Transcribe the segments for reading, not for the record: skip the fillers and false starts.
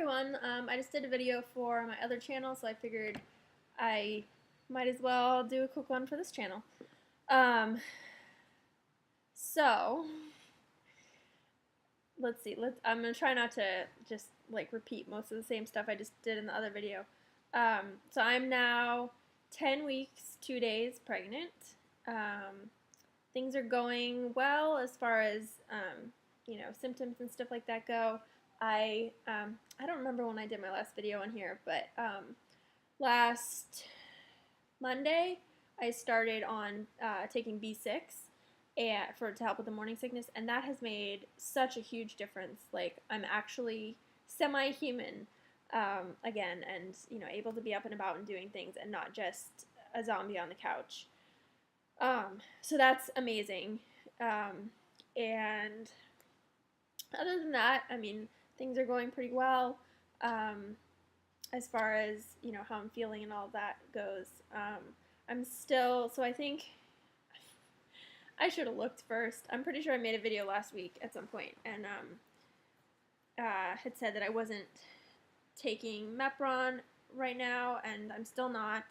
everyone. I just did a video for my other channel, so I figured I might as well do a quick one for this channel. So let's see. I'm gonna try not to just like repeat most of the same stuff I just did in the other video. So I'm now 10 weeks, 2 days pregnant. Things are going well as far as symptoms and stuff like that go. I don't remember when I did my last video on here, but last Monday I started on taking B6 to help with the morning sickness, and that has made such a huge difference. Like, I'm actually semi-human again, and able to be up and about and doing things, and not just a zombie on the couch. So that's amazing. And other than that, I mean, things are going pretty well as far as, how I'm feeling and all that goes. I'm still, so I think I should have looked first. I'm pretty sure I made a video last week at some point and had said that I wasn't taking Mepron right now, and I'm still not.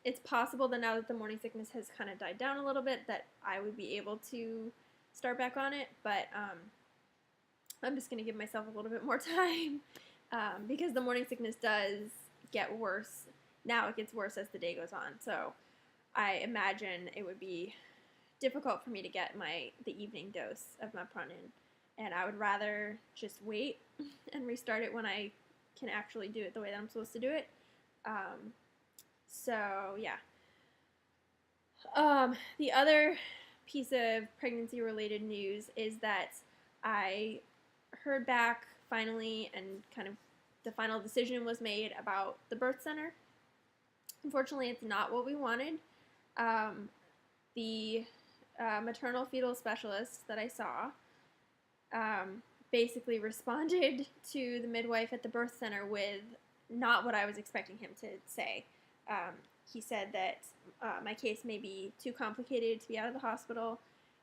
It's possible that now that the morning sickness has kind of died down a little bit that I would be able to start back on it, but I'm just going to give myself a little bit more time because the morning sickness does get worse. Now it gets worse as the day goes on, so I imagine it would be difficult for me to get the evening dose of Mepron in, and I would rather just wait and restart it when I can actually do it the way that I'm supposed to do it. So yeah. The other piece of pregnancy related news is that I heard back finally, and kind of the final decision was made about the birth center. Unfortunately, it's not what we wanted. The maternal fetal specialist that I saw basically responded to the midwife at the birth center with not what I was expecting him to say. He said that my case may be too complicated to be out of the hospital,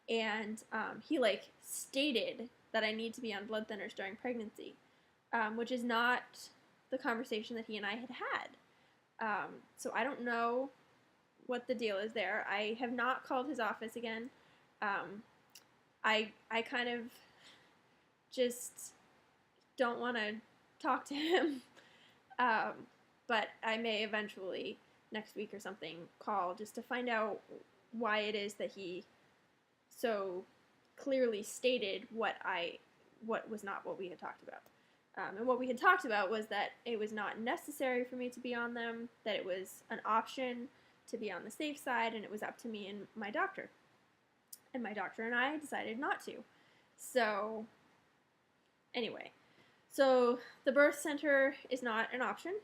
and he stated that I need to be on blood thinners during pregnancy, which is not the conversation that he and I had had. So I don't know what the deal is there. I have not called his office again. I kind of just don't want to talk to him. But I may eventually, next week or something, call just to find out why it is that he so clearly stated what was not what we had talked about. And what we had talked about was that it was not necessary for me to be on them, that it was an option to be on the safe side, and it was up to me and my doctor. And my doctor and I decided not to. So, anyway. So, the birth center is not an option.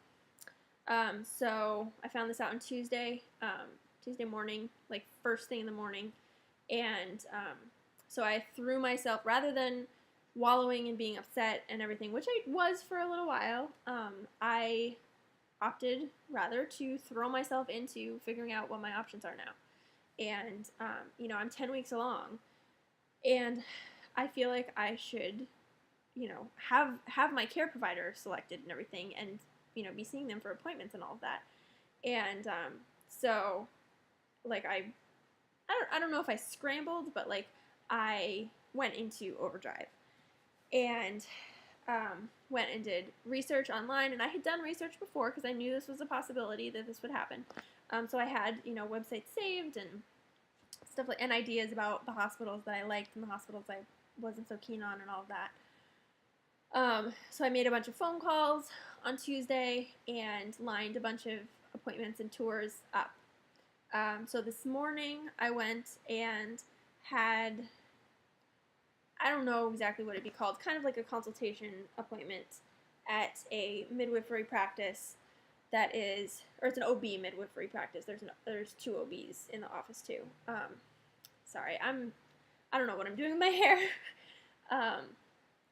So I found this out on Tuesday morning, like first thing in the morning, and so I threw myself, rather than wallowing and being upset and everything, which I was for a little while, I opted rather to throw myself into figuring out what my options are now. And, I'm 10 weeks along, and I feel like I should, have my care provider selected and everything, and be seeing them for appointments and all of that. And so, I don't know if I scrambled, but I went into overdrive and went and did research online. And I had done research before because I knew this was a possibility that this would happen. So I had websites saved and stuff and ideas about the hospitals that I liked and the hospitals I wasn't so keen on and all of that. So I made a bunch of phone calls on Tuesday and lined a bunch of appointments and tours up. So this morning I went and had, I don't know exactly what it'd be called, kind of like a consultation appointment at a midwifery practice that is, or it's an OB midwifery practice. There's 2 OBs in the office too. Sorry, I don't know what I'm doing with my hair.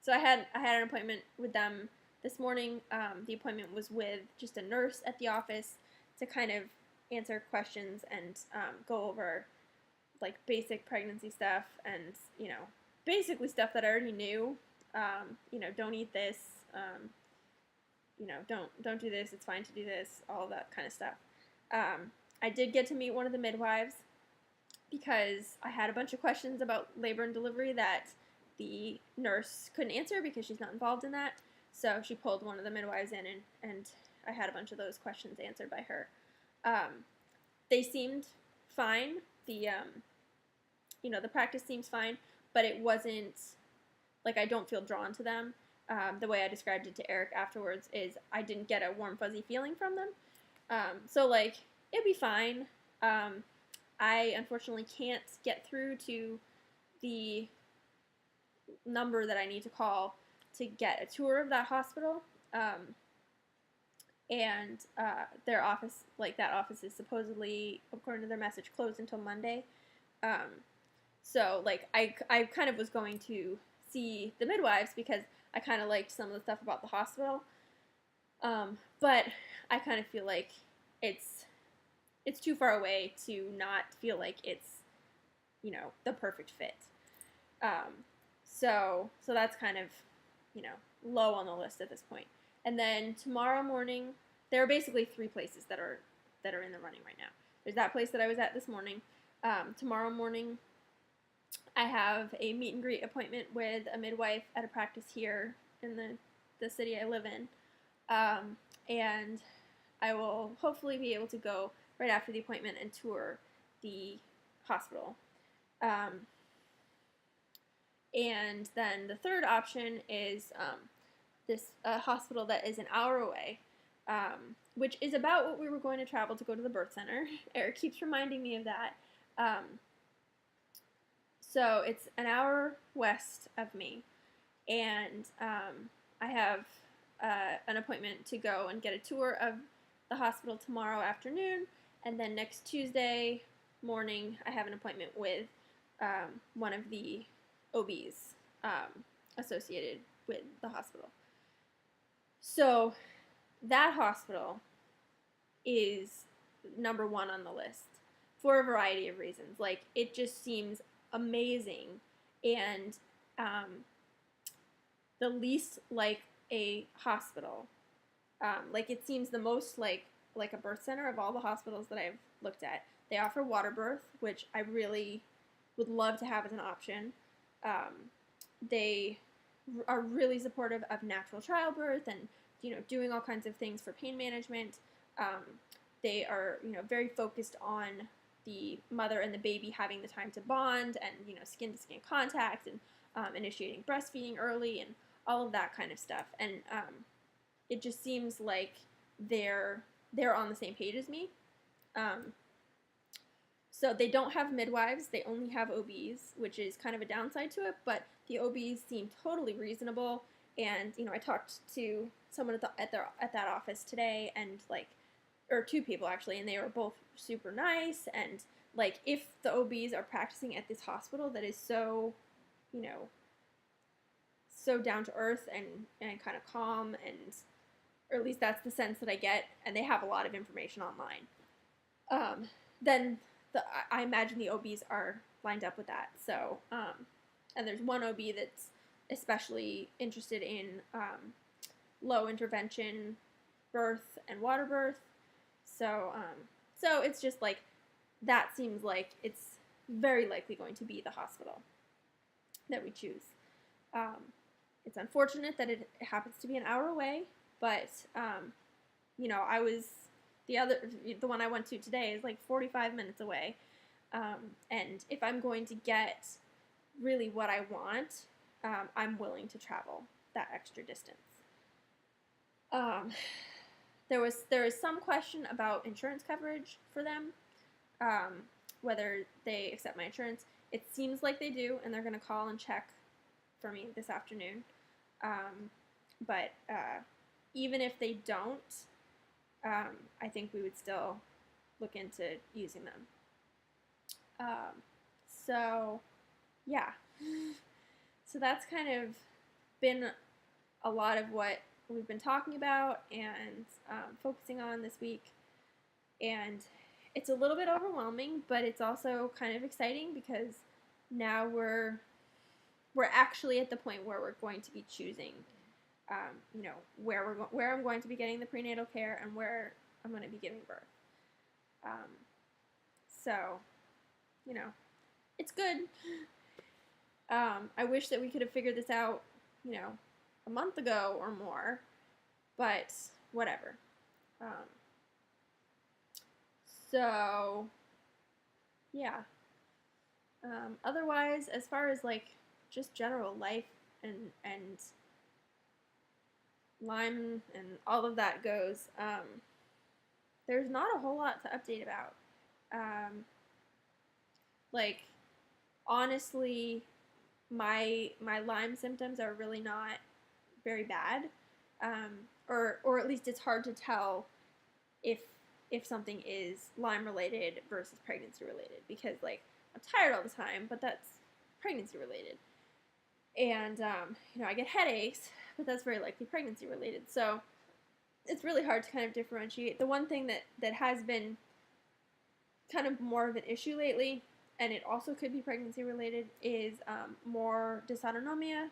So I had an appointment with them this morning. The appointment was with just a nurse at the office to kind of answer questions and go over basic pregnancy stuff and basically stuff that I already knew don't eat this, don't do this, it's fine to do this, all of that kind of stuff. I did get to meet one of the midwives because I had a bunch of questions about labor and delivery that the nurse couldn't answer because she's not involved in that. So she pulled one of the midwives in, and I had a bunch of those questions answered by her. They seemed fine. The practice seems fine, but it wasn't, I don't feel drawn to them. The way I described it to Eric afterwards is I didn't get a warm, fuzzy feeling from them. It'd be fine. I unfortunately can't get through to the number that I need to call to get a tour of that hospital. Their office, that office is supposedly, according to their message, closed until Monday. I kind of was going to see the midwives because I kind of liked some of the stuff about the hospital. But I kind of feel like it's too far away to not feel like it's, the perfect fit. So that's kind of, low on the list at this point. And then tomorrow morning, there are basically 3 places that are in the running right now. There's that place that I was at this morning. Tomorrow morning, I have a meet and greet appointment with a midwife at a practice here in the city I live in. And I will hopefully be able to go right after the appointment and tour the hospital. And then the third option is this hospital that is an hour away, which is about what we were going to travel to go to the birth center. Eric keeps reminding me of that. So it's an hour west of me, and I have an appointment to go and get a tour of the hospital tomorrow afternoon, and then next Tuesday morning I have an appointment with one of the OBs associated with the hospital. So that hospital is number 1 on the list for a variety of reasons. It just seems amazing, and the least like a hospital. It seems the most like a birth center of all the hospitals that I've looked at. They offer water birth, which I really would love to have as an option. They are really supportive of natural childbirth and, doing all kinds of things for pain management. They are, very focused on the mother and the baby having the time to bond and, skin-to-skin contact and initiating breastfeeding early and all of that kind of stuff. And it just seems like they're on the same page as me. So they don't have midwives, they only have OBs, which is kind of a downside to it, but the OBs seem totally reasonable. And, I talked to someone at that office today, and or 2 people actually, and they were both super nice. And if the OBs are practicing at this hospital that is so, so down to earth and kind of calm, and or at least that's the sense that I get, and they have a lot of information online, then I imagine the OBs are lined up with that. So, and there's one OB that's especially interested in low intervention birth and water birth. So it's just that seems like it's very likely going to be the hospital that we choose. It's unfortunate that it happens to be an hour away, but I was the one I went to today is 45 minutes away, and if I'm going to get really what I want, I'm willing to travel that extra distance. There is some question about insurance coverage for them, whether they accept my insurance. It seems like they do, and they're going to call and check for me this afternoon. But even if they don't, I think we would still look into using them. So, yeah. So that's kind of been a lot of what we've been talking about and focusing on this week. And it's a little bit overwhelming, but it's also kind of exciting because now we're we're actually at the point where we're going to be choosing, where I'm going to be getting the prenatal care and where I'm going to be giving birth. So, it's good. I wish that we could have figured this out, a month ago or more, but whatever. So, yeah. Otherwise, as far as like just general life and Lyme and all of that goes, there's not a whole lot to update about. Like, honestly, my Lyme symptoms are really not very bad, or at least it's hard to tell if something is Lyme related versus pregnancy related, because like I'm tired all the time, but that's pregnancy related, and I get headaches, but that's very likely pregnancy related. So it's really hard to kind of differentiate. The one thing that has been kind of more of an issue lately, and it also could be pregnancy related, is more dysautonomia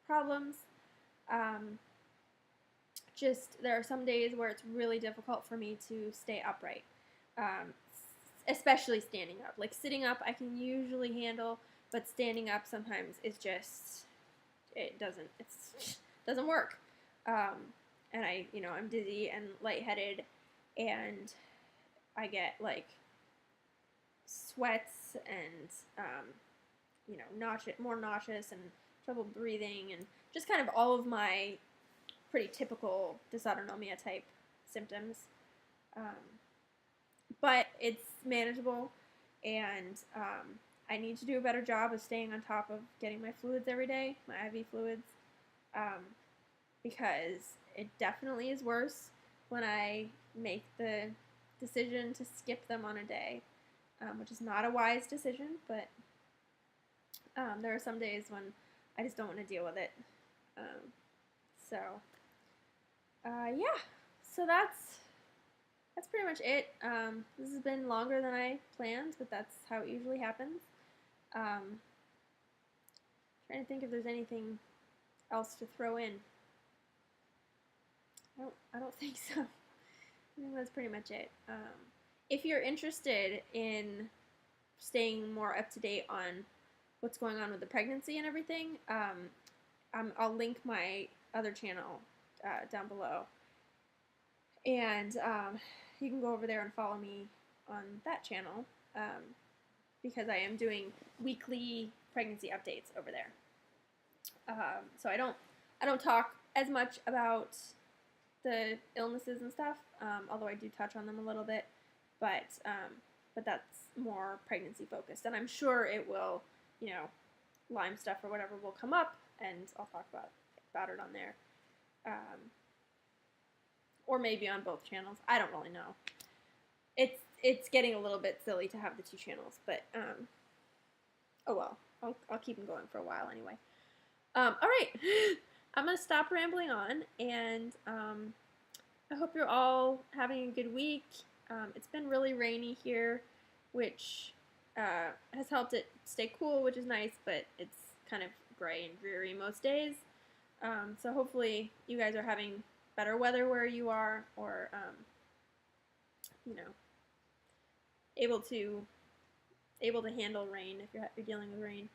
problems. Just there are some days where it's really difficult for me to stay upright, especially standing up. Like sitting up I can usually handle, but standing up sometimes is just, it doesn't work. And I'm dizzy and lightheaded, and I get like sweats and more nauseous and trouble breathing, and just kind of all of my pretty typical dysautonomia type symptoms. But it's manageable, and I need to do a better job of staying on top of getting my fluids every day, my IV fluids, because it definitely is worse when I make the decision to skip them on a day, which is not a wise decision, but there are some days when I just don't want to deal with it. Yeah, so that's pretty much it. This has been longer than I planned, but that's how it usually happens. Trying to think if there's anything else to throw in. I don't think so. I think that's pretty much it. If you're interested in staying more up to date on what's going on with the pregnancy and everything, I'll link my other channel down below, and you can go over there and follow me on that channel, because I am doing weekly pregnancy updates over there. So I don't talk as much about the illnesses and stuff, although I do touch on them a little bit, but that's more pregnancy focused, and I'm sure it will, Lyme stuff or whatever will come up, and I'll talk about it on there, or maybe on both channels. I don't really know. It's getting a little bit silly to have the two channels, but oh well, I'll keep them going for a while anyway. All right. I'm going to stop rambling on, and I hope you're all having a good week. It's been really rainy here, which has helped it stay cool, which is nice, but it's kind of gray and dreary most days. So hopefully you guys are having better weather where you are, or, able to handle rain if you're dealing with rain.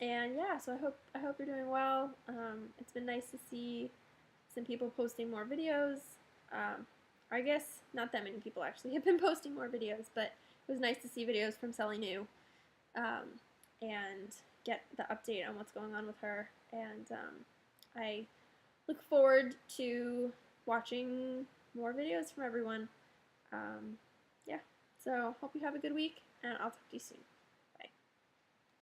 And yeah, so I hope you're doing well. It's been nice to see some people posting more videos. I guess not that many people actually have been posting more videos, but it was nice to see videos from Sally New, and get the update on what's going on with her. And I look forward to watching more videos from everyone. Yeah, so hope you have a good week, and I'll talk to you soon.